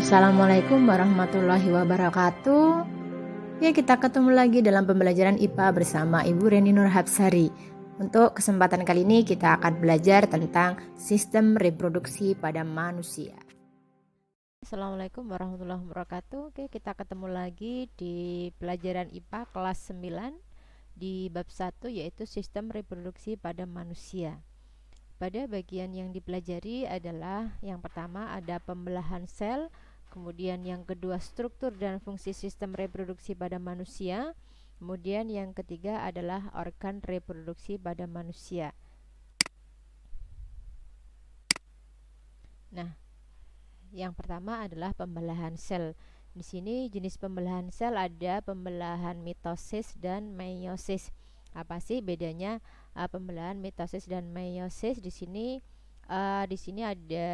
Assalamualaikum warahmatullahi wabarakatuh. Ya, kita ketemu lagi dalam pembelajaran IPA bersama Ibu Reni Nur Hapsari. Untuk kesempatan kali ini kita akan belajar tentang sistem reproduksi pada manusia. Assalamualaikum warahmatullahi wabarakatuh. Oke, kita ketemu lagi di pelajaran IPA kelas 9 di bab 1, yaitu sistem reproduksi pada manusia. Pada bagian yang dipelajari adalah yang pertama ada pembelahan sel, kemudian yang kedua struktur dan fungsi sistem reproduksi pada manusia, kemudian yang ketiga adalah organ reproduksi pada manusia. Nah, yang pertama adalah pembelahan sel. Di sini jenis pembelahan sel ada pembelahan mitosis dan meiosis. Apa sih bedanya pembelahan mitosis dan meiosis? Di sini ada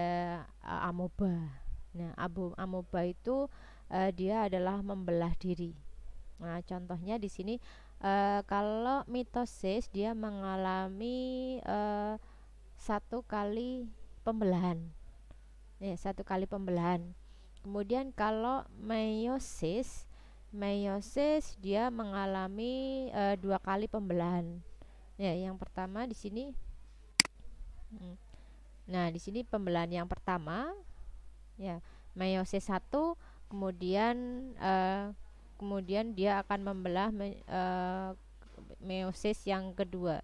amoeba. Nah, amoeba itu dia adalah membelah diri. Nah, contohnya di sini kalau mitosis dia mengalami satu kali pembelahan. Ya, satu kali pembelahan. Kemudian kalau meiosis dia mengalami dua kali pembelahan. Ya, yang pertama di sini. Nah, di sini pembelahan yang pertama, ya, meiosis 1, kemudian dia akan membelah meiosis yang kedua.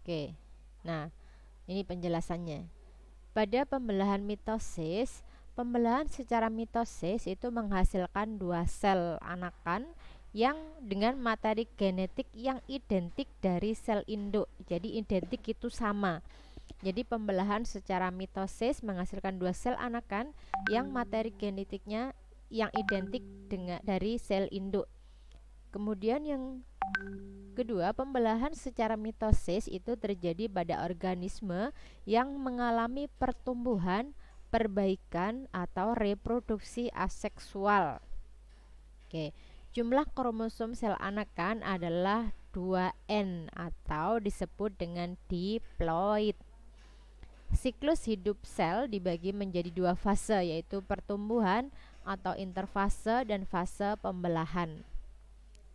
Oke. Nah, ini penjelasannya. Pada pembelahan secara mitosis itu menghasilkan dua sel anakan yang dengan materi genetik yang identik dari sel induk. Jadi identik itu sama. Jadi pembelahan secara mitosis menghasilkan dua sel anakan yang materi genetiknya yang identik dengan dari sel induk. Kemudian yang kedua, pembelahan secara mitosis itu terjadi pada organisme yang mengalami pertumbuhan, perbaikan atau reproduksi aseksual. Oke, jumlah kromosom sel anakan adalah 2N atau disebut dengan diploid. Siklus hidup sel dibagi menjadi dua fase, yaitu pertumbuhan atau interfase dan fase pembelahan.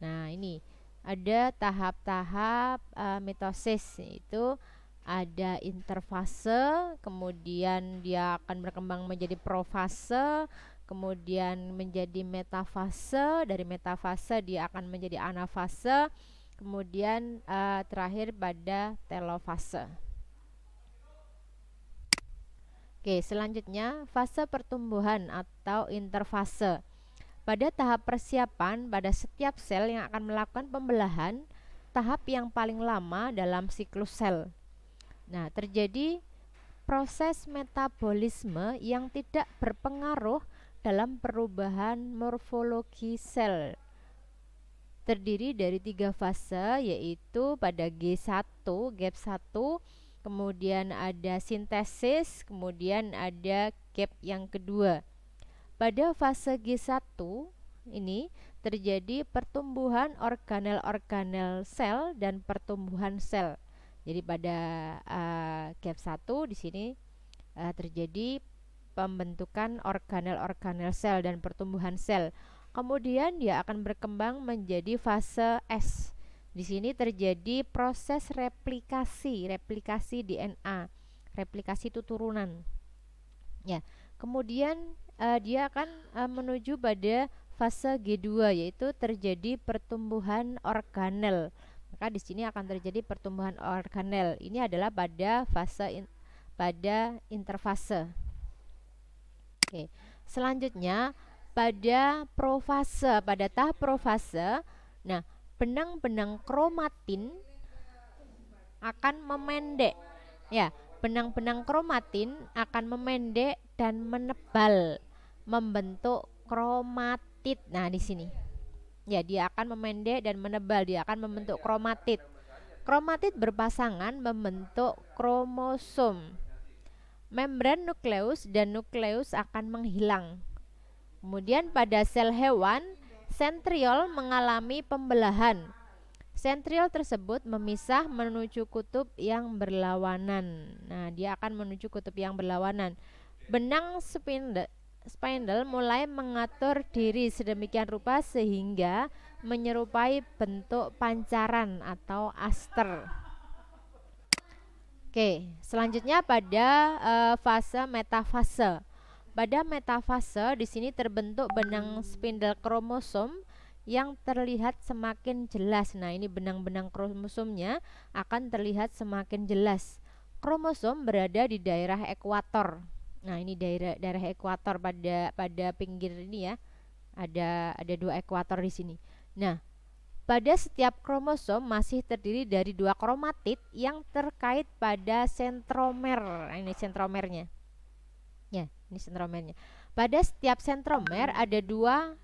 Nah, ini ada tahap-tahap mitosis, yaitu ada interfase, kemudian dia akan berkembang menjadi profase, kemudian menjadi metafase, dari metafase dia akan menjadi anafase, kemudian terakhir pada telofase. Oke, selanjutnya fase pertumbuhan atau interfase. Pada tahap persiapan pada setiap sel yang akan melakukan pembelahan, tahap yang paling lama dalam siklus sel. Nah, terjadi proses metabolisme yang tidak berpengaruh dalam perubahan morfologi sel. Terdiri dari 3 fase, yaitu pada G1, gap 1, kemudian ada sintesis, kemudian ada gap yang kedua. Pada fase G1 ini terjadi pertumbuhan organel-organel sel dan pertumbuhan sel. Jadi pada gap 1 di sini terjadi pembentukan organel-organel sel dan pertumbuhan sel. Kemudian dia akan berkembang menjadi fase S. Di sini terjadi proses replikasi DNA, replikasi turunan. Ya, kemudian dia akan menuju pada fase G2, yaitu terjadi pertumbuhan organel. Maka di sini akan terjadi pertumbuhan organel. Ini adalah pada pada interfase. Oke. Selanjutnya pada profase, pada tahap profase, nah, benang-benang kromatin akan memendek. Ya, benang-benang kromatin akan memendek dan menebal, membentuk kromatid. Nah, di sini. Ya, dia akan memendek dan menebal, dia akan membentuk kromatid. Kromatid berpasangan membentuk kromosom. Membran nukleus dan nukleus akan menghilang. Kemudian pada sel hewan, sentriol mengalami pembelahan. Sentriol tersebut memisah menuju kutub yang berlawanan. Nah, dia akan menuju kutub yang berlawanan. Benang spindle mulai mengatur diri sedemikian rupa sehingga menyerupai bentuk pancaran atau aster. Oke, selanjutnya pada fase metafase. Pada metafase di sini terbentuk benang spindle kromosom yang terlihat semakin jelas. Nah, ini benang-benang kromosomnya akan terlihat semakin jelas. Kromosom berada di daerah ekuator. Nah, ini daerah ekuator pada pinggir ini ya. Ada dua ekuator di sini. Nah, pada setiap kromosom masih terdiri dari dua kromatid yang terkait pada sentromer. Nah, ini sentromernya. Ya, ini sentromernya. Pada setiap sentromer ada dua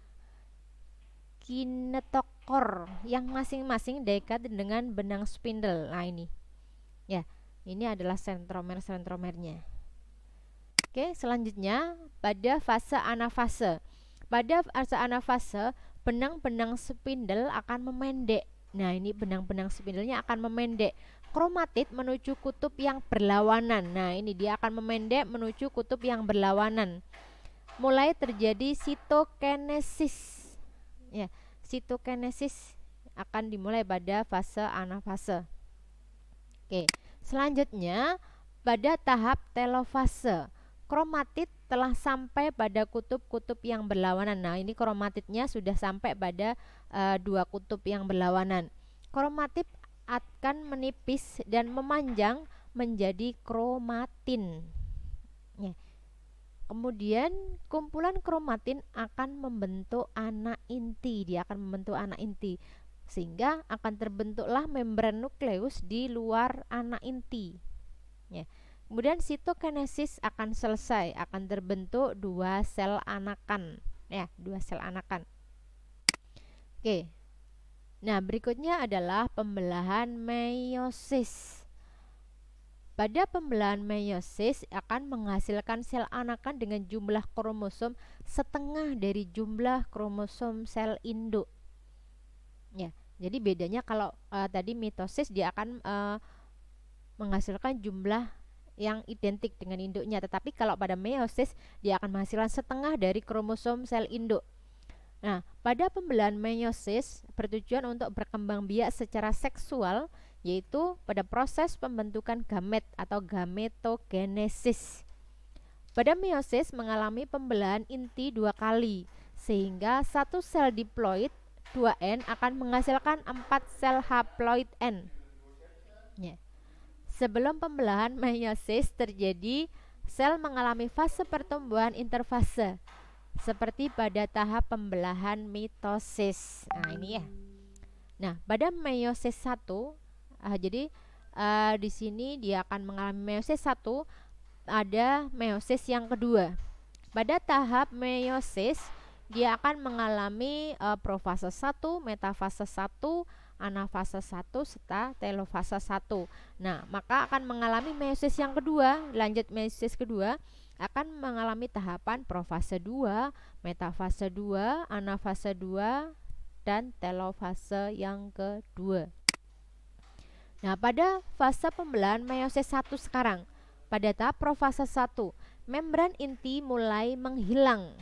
kinetokor yang masing-masing dekat dengan benang spindle. Nah, ini. Ya, ini adalah sentromernya. Oke, selanjutnya pada fase anafase. Pada fase anafase, benang-benang spindle akan memendek. Nah, ini benang-benang spindlenya akan memendek. Kromatid menuju kutub yang berlawanan. Nah, ini dia akan memendek menuju kutub yang berlawanan. Mulai terjadi sitokinesis. Ya, sitokinesis akan dimulai pada fase anafase. Oke, selanjutnya pada tahap telofase. Kromatid telah sampai pada kutub-kutub yang berlawanan. Nah, ini kromatidnya sudah sampai pada dua kutub yang berlawanan. Kromatid akan menipis dan memanjang menjadi kromatin. Ya. Kemudian kumpulan kromatin akan membentuk anak inti. Dia akan membentuk anak inti sehingga akan terbentuklah membran nukleus di luar anak inti. Ya. Kemudian sitokinesis akan selesai, akan terbentuk dua sel anakan, ya, dua sel anakan. Oke. Nah, berikutnya adalah pembelahan meiosis. Pada pembelahan meiosis akan menghasilkan sel anakan dengan jumlah kromosom setengah dari jumlah kromosom sel induk. Ya, jadi bedanya kalau tadi mitosis dia akan menghasilkan jumlah yang identik dengan induknya, tetapi kalau pada meiosis dia akan menghasilkan setengah dari kromosom sel induk. Nah, pada pembelahan meiosis bertujuan untuk berkembang biak secara seksual, yaitu pada proses pembentukan gamet atau gametogenesis. Pada meiosis mengalami pembelahan inti dua kali, sehingga satu sel diploid 2N akan menghasilkan 4 sel haploid N. Ya. Sebelum pembelahan meiosis terjadi, sel mengalami fase pertumbuhan interfase seperti pada tahap pembelahan mitosis. Nah, ini ya. Nah, pada meiosis 1, jadi di sini dia akan mengalami meiosis 1, ada meiosis yang kedua. Pada tahap meiosis dia akan mengalami profase 1, metafase 1, anafase 1 serta telofase 1. Nah, maka akan mengalami meiosis yang kedua. Lanjut meiosis kedua akan mengalami tahapan profase 2, metafase 2, anafase 2 dan telofase yang kedua. Nah, pada fase pembelahan meiosis 1 sekarang, pada tahap profase 1, membran inti mulai menghilang.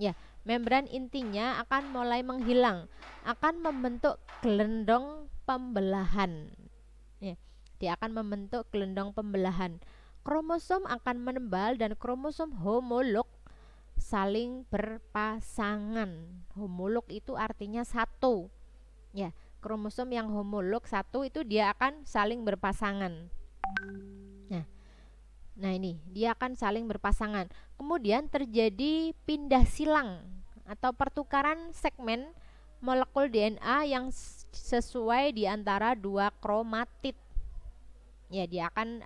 Ya, membran intinya akan mulai menghilang, akan membentuk gelendong pembelahan. Ya, dia akan membentuk gelendong pembelahan. Kromosom akan menebal dan kromosom homolog saling berpasangan. Homolog itu artinya satu. Ya, kromosom yang homolog satu itu dia akan saling berpasangan. Nah, ini dia akan saling berpasangan. Kemudian terjadi pindah silang atau pertukaran segmen molekul DNA yang sesuai di antara dua kromatid. Ya, dia akan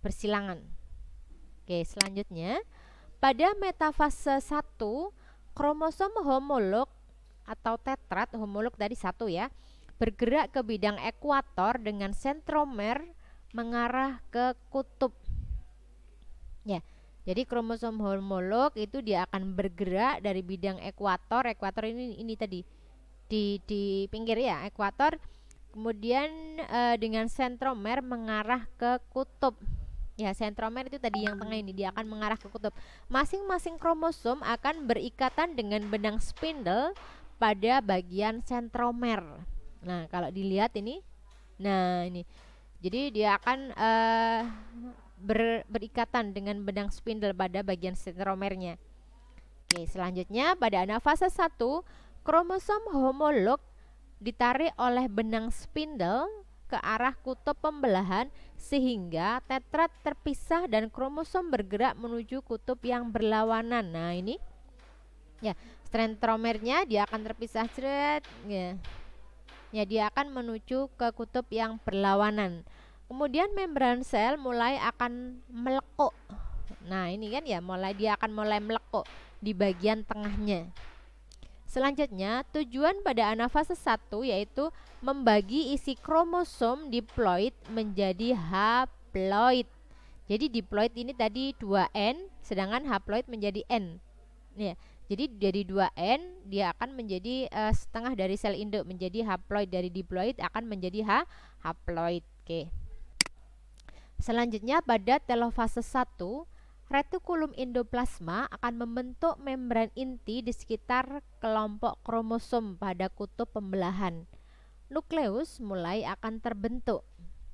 bersilangan. Oke, selanjutnya pada metafase 1, kromosom homolog atau tetrat, homolog tadi 1 ya, bergerak ke bidang ekuator dengan sentromer mengarah ke kutub. Ya, jadi kromosom homolog itu dia akan bergerak dari bidang ekuator. Ekuator ini tadi di pinggir ya, ekuator Kemudian dengan sentromer mengarah ke kutub. Ya, sentromer itu tadi yang tengah ini, dia akan mengarah ke kutub. Masing-masing kromosom akan berikatan dengan benang spindle pada bagian sentromer. Nah, kalau dilihat ini, nah ini, jadi dia akan berikatan dengan benang spindle pada bagian sentromernya. Oke, selanjutnya pada anafase 1, kromosom homolog ditarik oleh benang spindle ke arah kutub pembelahan sehingga tetrat terpisah dan kromosom bergerak menuju kutub yang berlawanan. Nah, ini ya, sentromernya dia akan terpisah, ya. Ya, dia akan menuju ke kutub yang berlawanan. Kemudian membran sel mulai akan melekuk. Nah, ini kan ya, dia akan mulai melekuk di bagian tengahnya. Selanjutnya, tujuan pada anafase 1 yaitu membagi isi kromosom diploid menjadi haploid. Jadi diploid ini tadi 2N, sedangkan haploid menjadi N. Ya, jadi dari 2N dia akan menjadi setengah dari sel induk menjadi haploid, dari diploid akan menjadi haploid. Oke. Selanjutnya pada telofase 1, retikulum endoplasma akan membentuk membran inti di sekitar kelompok kromosom pada kutub pembelahan. Nukleus mulai akan terbentuk.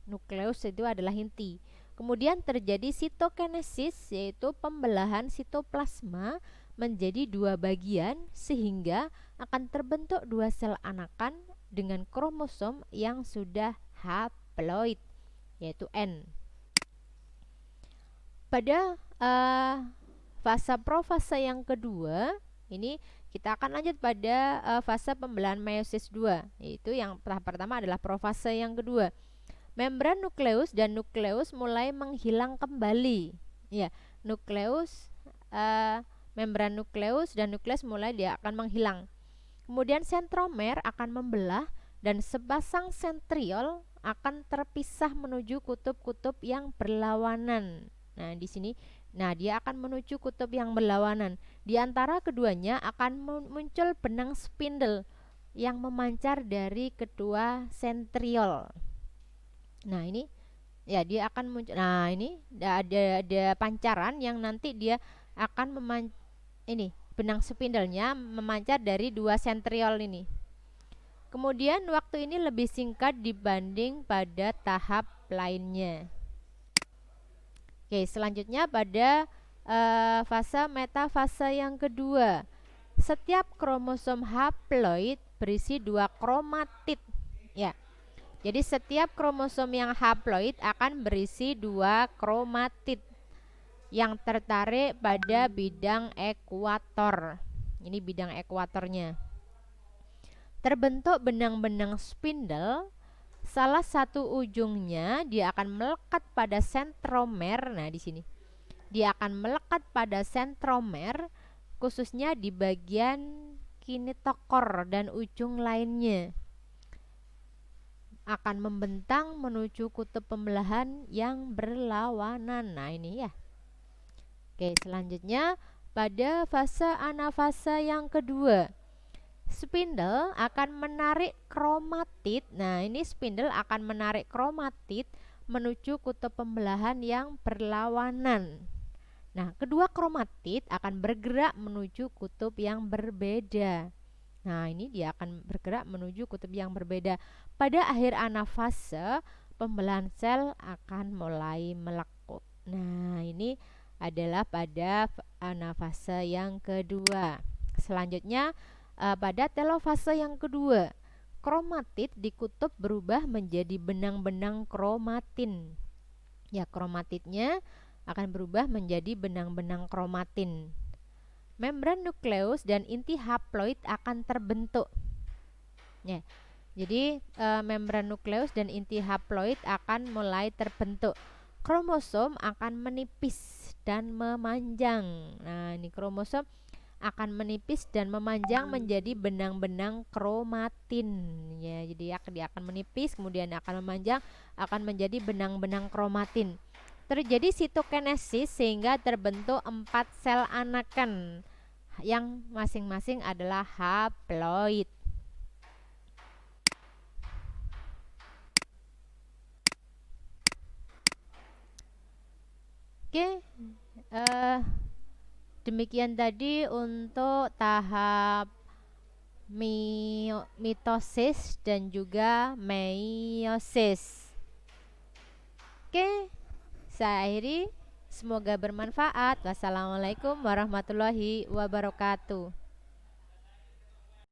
Nukleus itu adalah inti. Kemudian terjadi sitokinesis, yaitu pembelahan sitoplasma menjadi 2 bagian sehingga akan terbentuk 2 sel anakan dengan kromosom yang sudah haploid, yaitu N. Pada fase profase yang kedua, ini kita akan lanjut pada fase pembelahan meiosis 2, yaitu yang tahap pertama adalah profase yang kedua. Membran nukleus dan nukleus mulai menghilang kembali. Ya, nukleus, membran nukleus dan nukleus mulai dia akan menghilang. Kemudian sentromer akan membelah dan sepasang sentriol akan terpisah menuju kutub-kutub yang berlawanan. Nah, di sini, nah dia akan menuju kutub yang berlawanan. Di antara keduanya akan muncul benang spindle yang memancar dari kedua sentriol. Nah, ini ya dia akan muncul. Nah, ini ada pancaran yang nanti dia akan ini benang spindlenya memancar dari 2 sentriol ini. Kemudian waktu ini lebih singkat dibanding pada tahap lainnya. Oke, selanjutnya pada fase metafase yang kedua. Setiap kromosom haploid berisi 2 kromatid. Ya. Jadi setiap kromosom yang haploid akan berisi 2 kromatid yang tertarik pada bidang ekuator. Ini bidang ekuatornya. Terbentuk benang-benang spindle. Salah satu ujungnya dia akan melekat pada sentromer. Nah, di sini dia akan melekat pada sentromer, khususnya di bagian kinetokor, dan ujung lainnya akan membentang menuju kutub pembelahan yang berlawanan. Nah, ini ya. Oke, selanjutnya pada fase anafase yang kedua, spindle akan menarik kromatid. Nah, ini spindle akan menarik kromatid menuju kutub pembelahan yang berlawanan. Nah, kedua kromatid akan bergerak menuju kutub yang berbeda. Nah, ini dia akan bergerak menuju kutub yang berbeda. Pada akhir anafase, pembelahan sel akan mulai melekuk. Nah, ini adalah pada anafase yang kedua. Selanjutnya pada telofase yang kedua, kromatid di kutub berubah menjadi benang-benang kromatin. Ya, kromatidnya akan berubah menjadi benang-benang kromatin. Membran nukleus dan inti haploid akan terbentuk. Ya, jadi membran nukleus dan inti haploid akan mulai terbentuk. Kromosom akan menipis dan memanjang. Nah, ini kromosom akan menipis dan memanjang menjadi benang-benang kromatin. Ya, jadi dia akan menipis kemudian akan memanjang akan menjadi benang-benang kromatin. Terjadi sitokinesis sehingga terbentuk 4 sel anakan yang masing-masing adalah haploid. Oke, eh, demikian tadi untuk tahap mitosis dan juga meiosis. Oke, saya akhiri. Semoga bermanfaat. Wassalamualaikum warahmatullahi wabarakatuh.